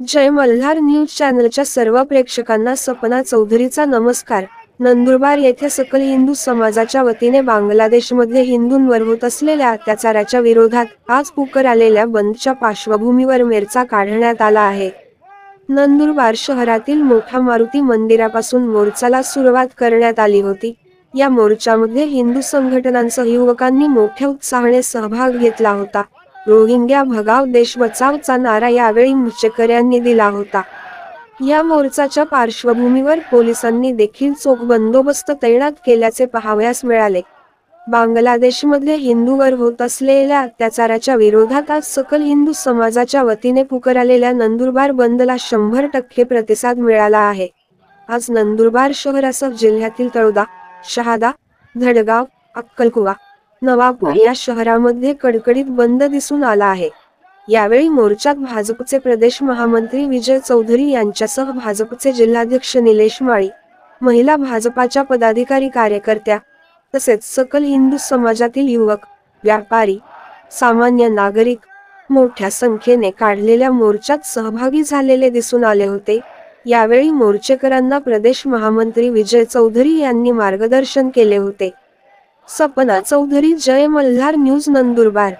जय Malhar news चॅनलच्या सर्व प्रेक्षकांना सपना चौधरीचा नमस्कार। नंदुरबार येथे सकल हिंदू समाजाच्या वतीने बांगलादेशमध्ये हिंदूंवर होत असलेल्या अत्याचाराच्या विरोधात आज पुकारलेल्या बंदच्या पार्श्वभूमीवर मोर्चा काढण्यात आला आहे। नंदुरबार शहरातील मोठा मारुती मंदिरापासून मोर्चाला सुरुवात करण्यात आली होती। या मोर्चामध्ये हिंदू संघटनांसह युवकांनी मोठ्या उत्साहाने सहभाग घेतला होता। रोहिंग्या भगाव देश बचावचा नारा यावेळी मोर्चेकऱ्यांनी दिला होता। या मोर्चाच्या पार्श्वभूमीवर पोलिसांनी देखील चोख बंदोबस्त तैनात केल्याचे पाहावयास मिळाले। बांगलादेशमध्ये हिंदूंवर होत असलेल्या अत्याचाराच्या विरोधात आज सकल हिंदू समाजाच्या वतीने पुकारलेल्या नंदुरबार बंदला 100% प्रतिसाद मिळाला आहे। आज नंदुरबार शहरासह जिल्ह्यातील तळोदा, शहादा, धडगाव, अक्कलकुवा, नवापूर या शहरामध्ये कडकडीत बंद दिसून आला आहे। यावेळी मोर्चात भाजपचे प्रदेश महामंत्री विजय चौधरी यांच्यासह भाजपचे जिल्हाध्यक्ष निलेश माळी, महिला भाजपाच्या पदाधिकारी कार्यकर्त्या तसेच सकल हिंदू समाजातील युवक, व्यापारी, सामान्य नागरिक मोठ्या संख्येने काढलेल्या मोर्चात सहभागी झालेले दिसून आले होते। यावेळी मोर्चेकरांना प्रदेश महामंत्री विजय चौधरी यांनी मार्गदर्शन केले होते। सपना चौधरी, जय मल्हार न्यूज, नंदुरबार।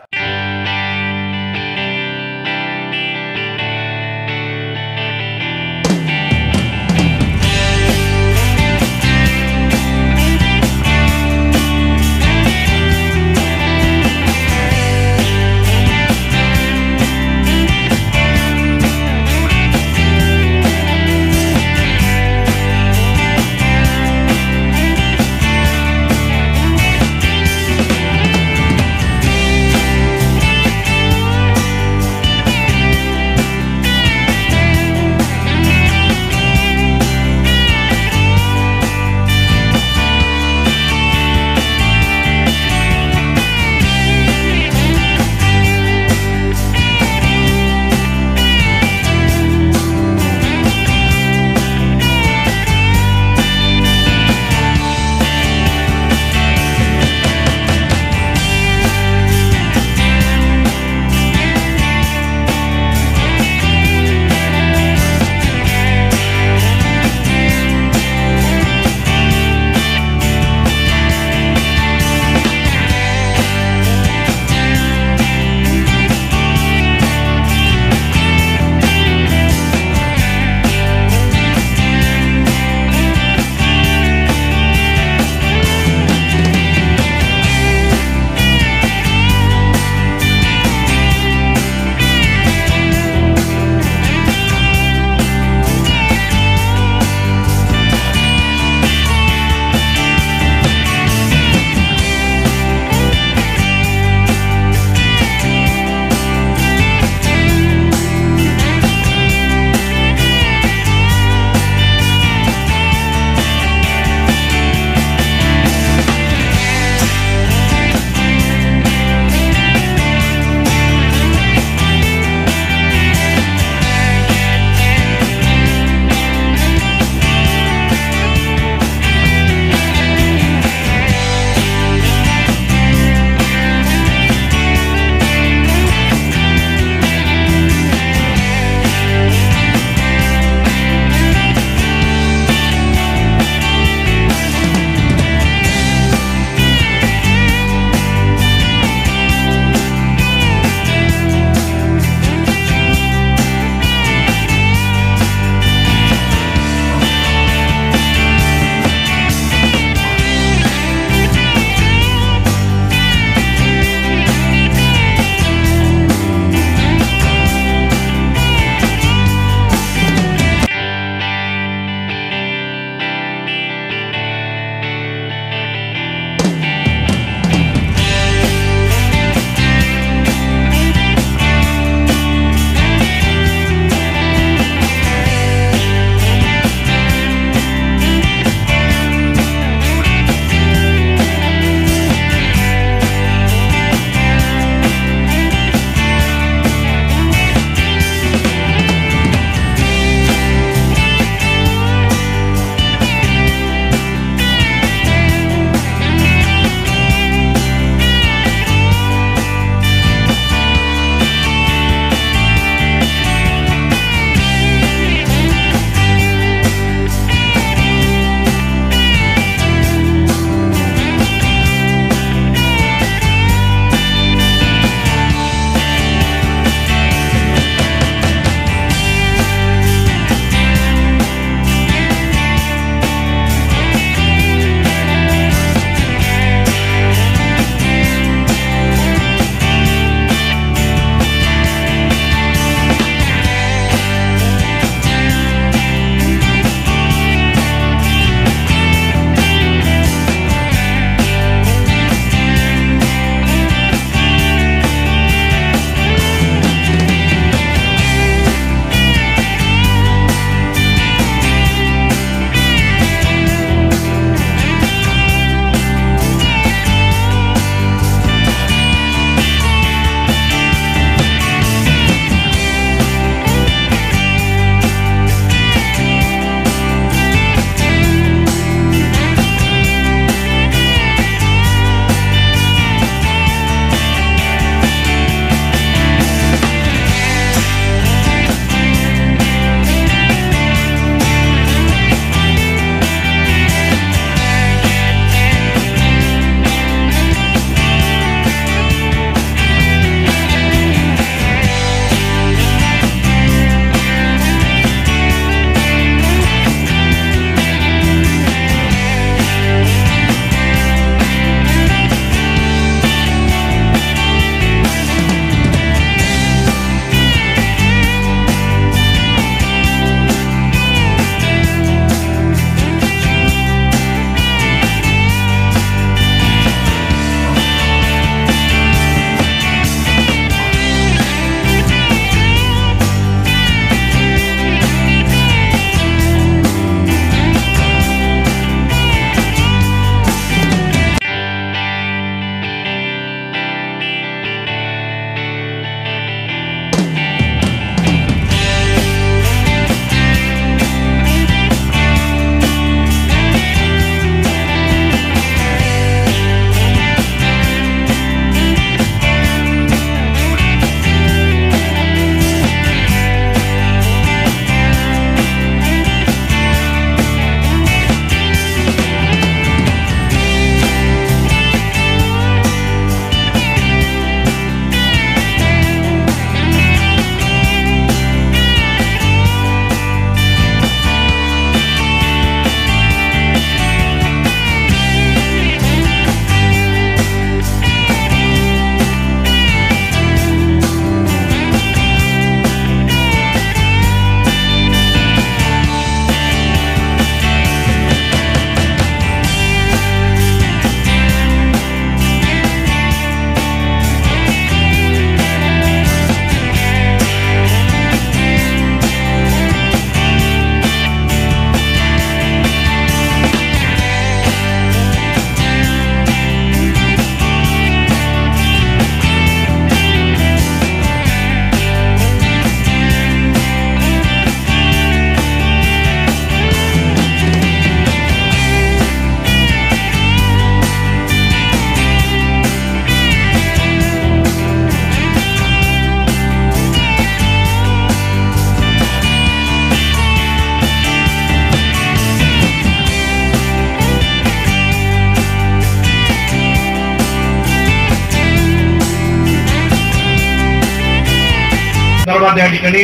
विरोधात या ठिकाणी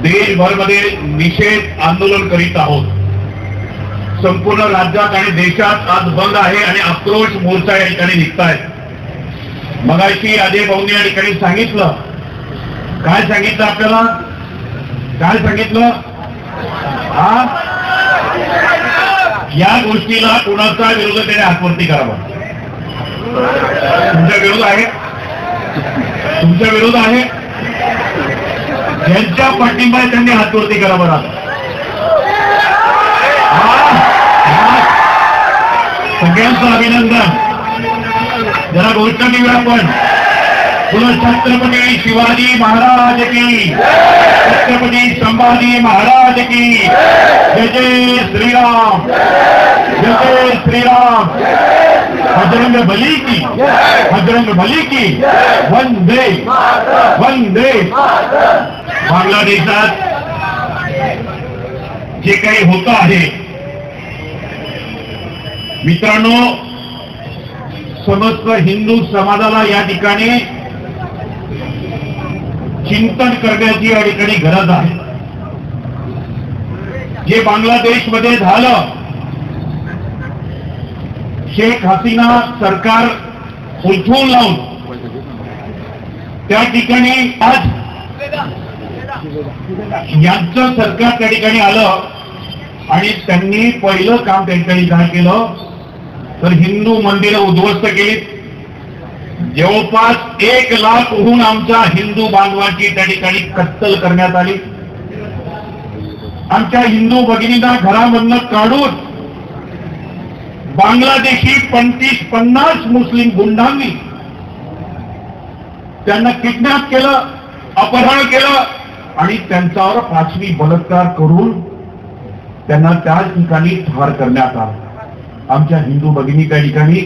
देशभरमध्ये निषेध आंदोलन करीत आहोत. संपूर्ण राज्यात आणि देशात आज बंद आहे आणि आक्रोश मोर्चा या ठिकाणी निघतायत. मगाशी अजय भाऊंनी या ठिकाणी सांगितलं, काय सांगितलं आपल्याला, काय सांगितलं, या गोष्टीला कुणाचा विरोध त्याने हातवरती करावा. तुमचा विरोध आहे, तुमचा विरोध आहे, ज्यांच्या पाठिंबा आहे त्यांनी हातवरती करावा. सगळ्यांचं अभिनंदन. जरा घोषणा देऊया आपण. बोलो छत्रपती शिवाजी महाराज की, छत्रपती संभाजी महाराज की, जय जय श्रीराम, जय जय श्रीराम, बजरंग बली की, बजरंग बली की, वंदे वंदे. बांगलादेशात जे काही होतं आहे मित्रांनो, समस्त हिंदू समाजाला या ठिकाणी चिंतन करण्याची या ठिकाणी गरज आहे. जे बांगलादेशमध्ये झालं, शेख हसीना सरकार उलथून लावून त्या ठिकाणी आज यांचं सरकार त्या ठिकाणी आलं आणि त्यांनी पहिलं काम त्या ठिकाणी काय केलं तर हिंदू मंदिरं उद्ध्वस्त केली. जवळपास 1 लाखहून आमच्या हिंदू बांधवांची त्या ठिकाणी कत्तल करण्यात आली. आमच्या हिंदू भगिनींना घरामधनं काढून बांगलादेशी 35-50 मुस्लिम गुंडांनी त्यांना किडनॅप केलं, अपहरण केलं आणि त्यांच्यावर 5वी बलात्कार करून त्यांना त्या ठिकाणी ठार करण्यात आलं. आमच्या हिंदू भगिनी त्या ठिकाणी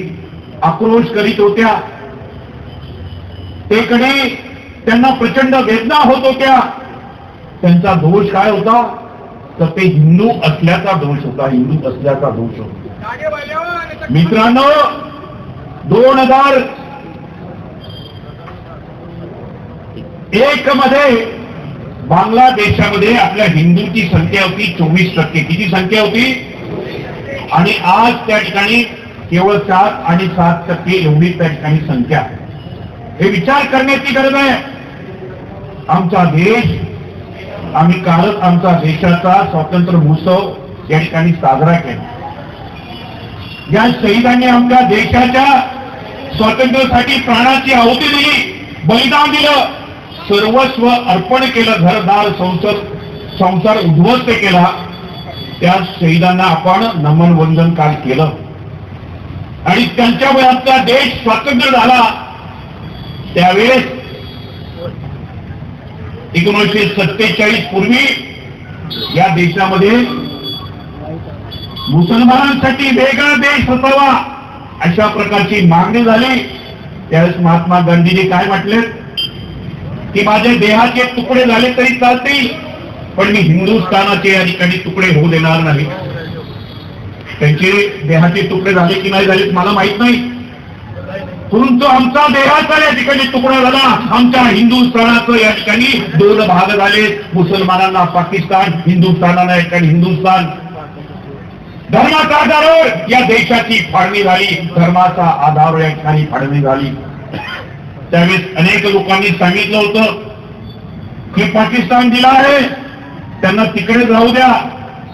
आक्रोश करीत होत्या. एकडे त्यांना प्रचंड वेदना होत होत्या. त्यांचा दोष काय होता तर ते हिंदू असल्याचा दोष होता, हिंदू असल्याचा दोष होता. मित्रांनो, 2001 मध्ये बांगलादेशामध्ये आपल्या हिंदूंची संख्या होती 24%. किती संख्या होती? आणि आज त्या ठिकाणी केवळ 4 आणि 7% एवढी त्या ठिकाणी संख्या. हे विचार करण्याची गरज आहे. आमचा देश, आम्ही कालच आमचा देशाचा स्वातंत्र्य महोत्सव या ठिकाणी साजरा केला. या शहीदांनी आमच्या देशाच्या स्वातंत्र्यासाठी प्राणाची आहुती दिली, बलिदान दिलं, सर्वस्व अर्पण केलं, घरदार संसार उद्ध्वस्त केला. त्या शहीदांना आपण नमन वंदन काल केलं आणि त्यांच्यामुळे आमचा देश स्वातंत्र्य झाला. त्यावेळेस 1947 पूर्वी या देशामध्ये मुसलमानांसाठी वेगळा देश असावा अशा प्रकारची मागणी झाली. त्यावेळेस महात्मा गांधींनी काय म्हटले की माझे देहाचे तुकडे झाले तरी चालतील, पण मी हिंदुस्थानाचे या ठिकाणी तुकडे होऊ देणार नाही. त्यांचे देहाचे तुकडे झाले की नाही झाले मला माहित नाही, परंतु आमचा देहाचा या ठिकाणी तुकडा झाला. आमच्या हिंदुस्थानाचं या ठिकाणी 2 भाग झाले. मुसलमानांना पाकिस्तान, हिंदुस्थानाला या ठिकाणी हिंदुस्थान. धर्माच्या आधारावर या देशाची फाळणी झाली, धर्माचा आधार या ठिकाणी फाळणी झाली. त्यावेळेस अनेक लोकांनी सांगितलं होतं की पाकिस्तान दिला आहे, त्यांना तिकडे जाऊ द्या,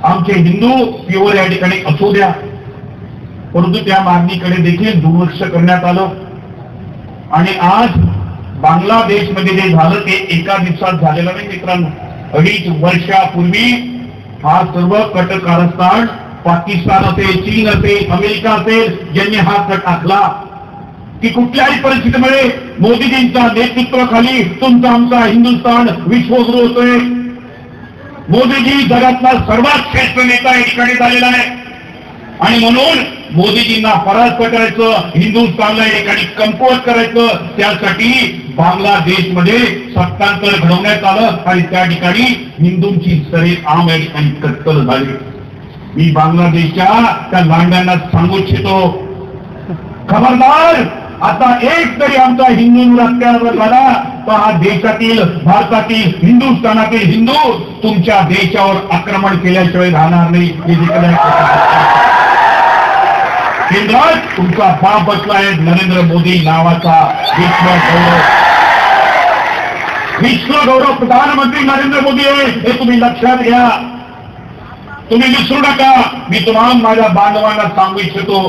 आमचे हिंदू प्युअर या ठिकाणी असू द्या. परंतु त्या मागणीकडे देखील दुर्लक्ष करण्यात आलं आणि आज बांगलादेशमध्ये जे झालं ते एका दिवसात झालेलं नाही मित्रांनो. 2.5 वर्षापूर्वी हा सर्व कट कारस्थान पाकिस्तान असेल, चीन असेल, अमेरिका असेल, ज्यांनी हा कट आखला की कुठल्याही परिस्थितीमध्ये मोदीजींच्या नेतृत्वाखाली तुमचा आमचा हिंदुस्थान विश्वगुरु होतोय. मोदीजी जगातला सर्वात श्रेष्ठ नेता या ठिकाणी झालेला आहे आणि म्हणून मोदीजींना परास्त करायचं, हिंदुस्थानला या ठिकाणी कमकुवत करायचं, त्यासाठी बांगलादेशमध्ये सत्तांतर घडवण्यात आलं आणि त्या ठिकाणी हिंदूंची सरेआम या ठिकाणी कत्तल झाली. मी बांगलादेशच्या त्या लांड्यांना सांगू इच्छितो, खबरदार, आता एक तरी आमचा हिंदूंवर अत्याचार झाला तर हा देशातील भारतातील हिंदुस्थानातील हिंदू तुमच्या देशावर आक्रमण केल्याशिवाय राहणार नाही. हे केंद्रात तुमचा बाप बसलाय नरेंद्र मोदी नावाचा विश्व गौरव प्रधानमंत्री नरेंद्र मोदी आहे हे तुम्ही लक्षात घ्या. तुम्ही विसरू नका. मी तुम्हाला माझ्या बांधवांना सांगू इच्छितो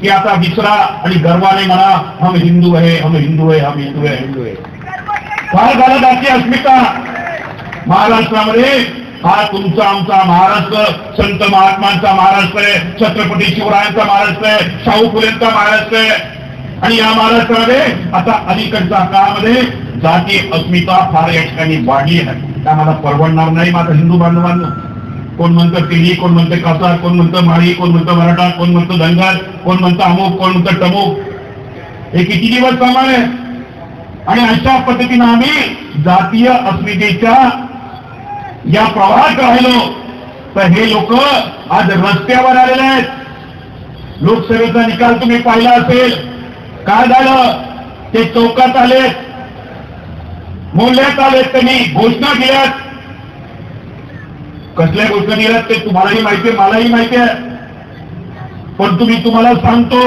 की आता विसरा आणि गर्वाने म्हणा हम हिंदू आहे, हम हिंदू आहे, हम हिंदू आहे, हिंदू आहे. फार झालं त्याची अस्मिता महाराष्ट्रामध्ये. हा तुमचा आमचा महाराष्ट्र संत महात्मांचा महाराष्ट्र आहे, छत्रपती शिवरायांचा महाराष्ट्र आहे, शाहू फुलेंचा महाराष्ट्र आहे. आणि या महाराष्ट्रामध्ये आता अलीकडच्या काळामध्ये जाती अस्मिता फार या ठिकाणी वाढली आहे. त्या मला परवडणार नाही माझं हिंदू बांधवांना. कोण म्हणतं तेली, कोण म्हणतं कासार, कोण म्हणतं माळी, कोण म्हणतं मराठा, कोण म्हणतं धनगर, कोण म्हणतं अमुक, कोण म्हणतं टमुक. हे किती दिवस कामार आहे. आणि अशा पद्धतीनं आम्ही जातीय अस्मितेच्या या प्रवाहात राहिलो तर हे लोक आज रस्त्यावर आलेले आहेत. लोकसभेचा निकाल तुम्ही पाहिला असेल. काय झालं ते चौकात आलेत, मोहल्ल्यात आलेत, त्यांनी घोषणा केल्यात. कसल्या घोषणा दिल्यात ते तुम्हालाही माहिती आहे, मलाही माहिती आहे. पण तुम्हाला सांगतो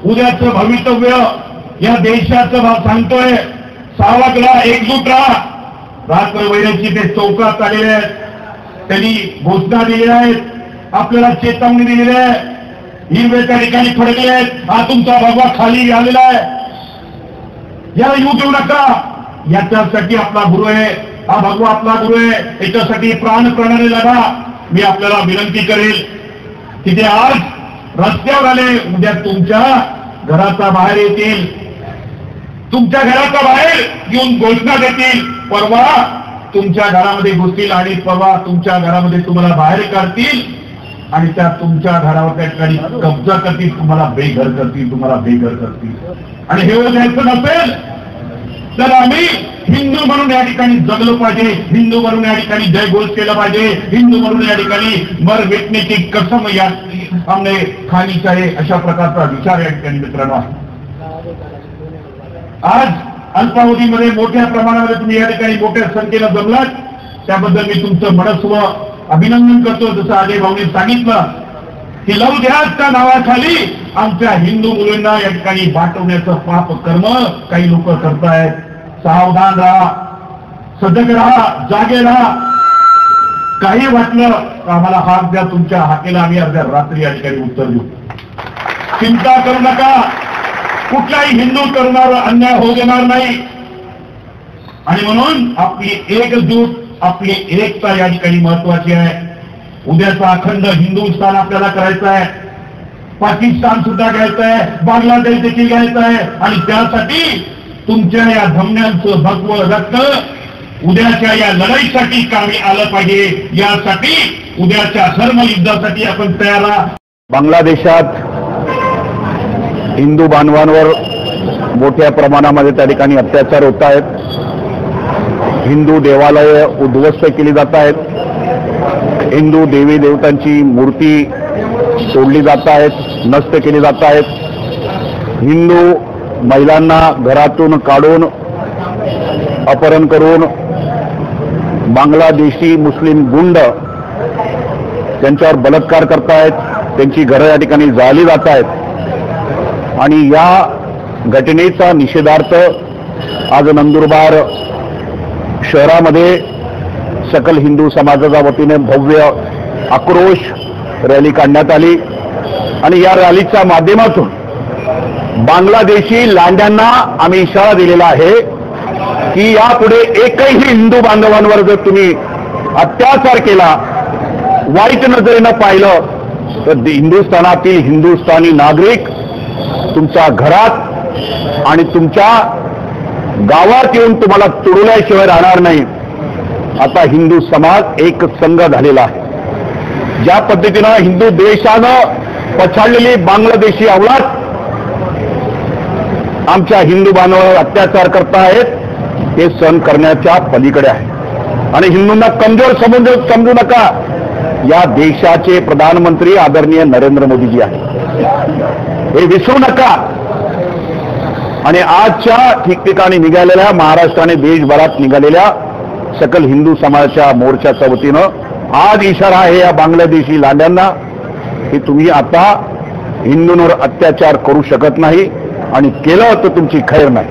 उद्याचं भवितव्य या देशाचं सांगतोय. सावधरा, एकजूट राहा. रात्र वैराची ते चौकात आलेले आहेत. त्यांनी घोषणा दिलेल्या आहेत, आपल्याला चेतावणी दिलेली आहे. हिरवे त्या ठिकाणी फडकले आहेत. हा तुमचा भगवा खाली आलेला आहे. याला येऊ देऊ नका. याच्यासाठी आपला गुरु आहे, हा भगवा आपला गुरु आहे. याच्यासाठी प्राणप्रणाली लढा. मी आपल्याला विनंती करेल की ते आज रस्त्यावर आले, उद्या तुमच्या घराच्या बाहेर येतील, तुमच्या घराच्या बाहेर येऊन घोषणा देतील. परवा तुमच्या घरामध्ये घुसतील आणि परवा तुमच्या घरामध्ये तुम्हाला बाहेर काढतील आणि त्या तुमच्या घरावर त्या ठिकाणी कब्जा करतील, तुम्हाला बेघर करतील, तुम्हाला बेघर करतील. आणि हे द्यायचं नसेल तर आम्ही हिंदू म्हणून या ठिकाणी जगलो पाहिजे, हिंदू म्हणून या ठिकाणी जयघोष केला पाहिजे, हिंदू म्हणून या ठिकाणी मर मिटने की कसम या हमने खानी चाहिए. अशा प्रकारचा विचार या ठिकाणी मित्रांनो आहे. आज अल्पावधीमध्ये मोठ्या प्रमाणामध्ये तुम्ही या ठिकाणी मोठ्या संख्येनं जमलात, त्याबद्दल मी तुमचं मनस्व अभिनंदन करतो. जसं अजय भाऊने सांगितलं की लव जिहादच्या नावाखाली आमच्या हिंदू मुलींना या ठिकाणी वाटवण्याचं पाप कर्म काही लोक करतायत. सावधान राहा, सजग राहा, जागे राहा. काही वाटलं तर आम्हाला हाक द्या. तुमच्या हाकेला आम्ही अर्ध्या रात्री या ठिकाणी उत्तर देऊ. चिंता करू नका. कुठल्याही हिंदू तरुणावर अन्याय होऊ देणार नाही. आणि म्हणून आपली एकजूट, आपली एकता या ठिकाणी महत्वाची आहे. उद्याचा अखंड हिंदुस्थान आपल्याला करायचं आहे. पाकिस्तान सुद्धा घ्यायचं आहे, बांगलादेश देखील घ्यायचं आहे. आणि त्यासाठी तुमच्या या धमन्यांचं भगवं रक्त उद्याच्या या लढाईसाठी कामी आलं पाहिजे. यासाठी उद्याच्या धर्मयुद्धासाठी आपण तयार राहा. बांगलादेशात हिंदू बांधवांवर मोठ्या प्रमाणामध्ये त्या ठिकाणी अत्याचार होत आहेत. हिंदू देवालय उद्ध्वस्त केली जात आहेत. हिंदू देवी देवतांची मूर्ती तोडली जात आहेत, नष्ट केली जात आहेत. हिंदू महिलांना घरातून काढून अपहरण करून बांगलादेशी मुस्लिम गुंड त्यांच्यावर बलात्कार करतायत. त्यांची घरं या ठिकाणी जाळली जात आहेत. आणि या घटनेचा निषेधार्थ आज नंदुरबार शहरामध्ये सकल हिंदू समाजाच्या वतीने भव्य आक्रोश रॅली काढण्यात आली. आणि या रॅलीच्या माध्यमातून बांगलादेशी लांड्यांना आम्ही इशारा दिलेला आहे की यापुढे एकही हिंदू बांधवांवर जर तुम्ही अत्याचार केला, वाईट नजरेनं पाहिलं तर हिंदुस्थानातील हिंदुस्थानी नागरिक तुमच्या घरात आणि तुमच्या गावात येऊन तुम्हाला तुडवल्याशिवाय राहणार नाही. आता हिंदू समाज एक संघ झालेला आहे. ज्या पद्धतीनं हिंदू देशानं पछाडलेली बांगलादेशी अवलाद आमच्या हिंदू बांधवांवर अत्याचार करतायत, हे सहन करण्याच्या पलीकडे आहे. आणि हिंदूंना कमजोर समजू नका. या देशाचे प्रधानमंत्री आदरणीय नरेंद्र मोदीजी आहेत, हे विसरू नका. आणि आजच्या ठिकठिकाणी निघालेल्या महाराष्ट्र आणि देशभरात निघालेल्या सकल हिंदू समाजाच्या मोर्चाच्या वतीनं आज इशारा आहे या बांगलादेशी लांड्यांना की तुम्ही आता हिंदूंवर अत्याचार करू शकत नाही आणि केलं तर तुमची खैर नाही.